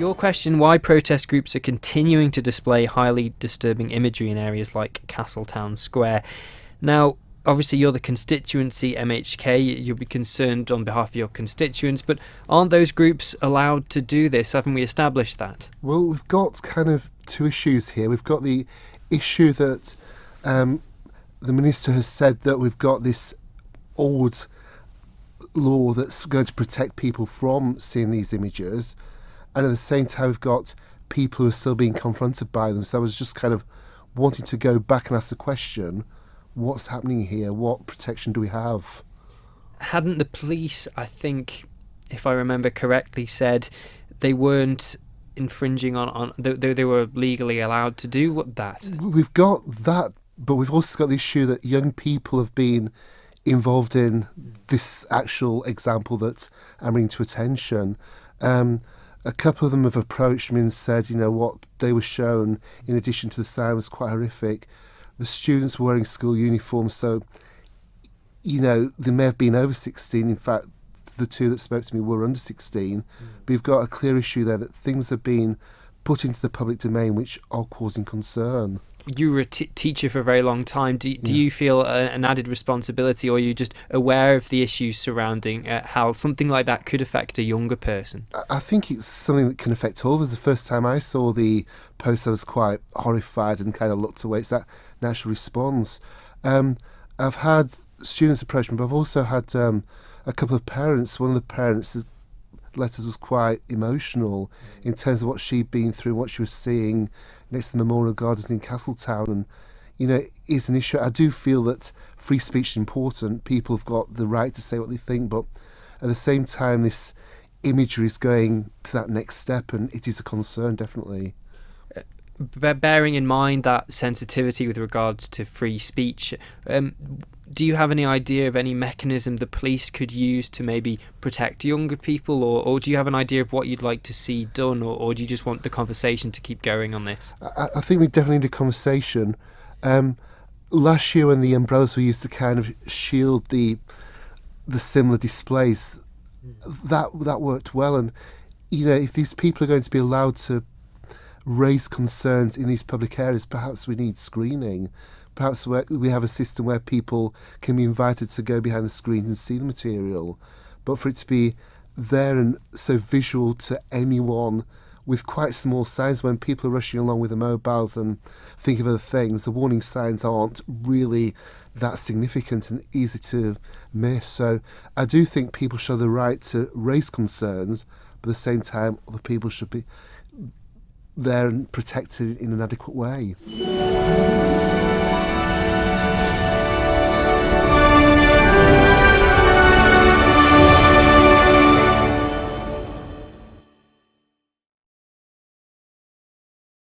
Your question, why protest groups are continuing to display highly disturbing imagery in areas like Castletown Square. Now, obviously you're the constituency MHK, you'll be concerned on behalf of your constituents, but aren't those groups allowed to do this? Haven't we established that? Well, we've got kind of two issues here. We've got the issue that the Minister has said that we've got this old law that's going to protect people from seeing these images, and at the same time we've got people who are still being confronted by them. So I was just kind of wanting to go back and ask the question, what's happening here? What protection do we have? Hadn't the police, I think, if I remember correctly, said they weren't infringing on they were legally allowed to do that? We've got that, but we've also got the issue that young people have been involved in this actual example that I'm bringing to attention. A couple of them have approached me and said, you know, what they were shown, in addition to the sound, was quite horrific. The students were wearing school uniforms, so, you know, they may have been over 16. In fact, the two that spoke to me were under 16. But you've got a clear issue there that things are being put into the public domain which are causing concern. You were a teacher for a very long time. Do you feel an added responsibility, or are you just aware of the issues surrounding how something like that could affect a younger person? I think it's something that can affect all of us. The first time I saw the post, I was quite horrified and kind of looked away. It's that natural response. I've had students approach me, but I've also had a couple of parents. One of the parents' letters was quite emotional in terms of what she'd been through and what she was seeing next to the Memorial Gardens in Castletown. And, you know, it's an issue. I do feel that free speech is important. People have got the right to say what they think, but at the same time, this imagery is going to that next step, and it is a concern, definitely. Bearing in mind that sensitivity with regards to free speech, do you have any idea of any mechanism the police could use to maybe protect younger people, or do you have an idea of what you'd like to see done, or do you just want the conversation to keep going on this? I think we definitely need a conversation. Last year when the umbrellas were used to kind of shield the similar displays, that worked well. And, you know, if these people are going to be allowed to raise concerns in these public areas, perhaps we need screening. Perhaps we have a system where people can be invited to go behind the screen and see the material. But for it to be there and so visual to anyone with quite small signs, when people are rushing along with their mobiles and think of other things, the warning signs aren't really that significant and easy to miss. So I do think people should have the right to raise concerns, but at the same time, other people should be there and protected in an adequate way.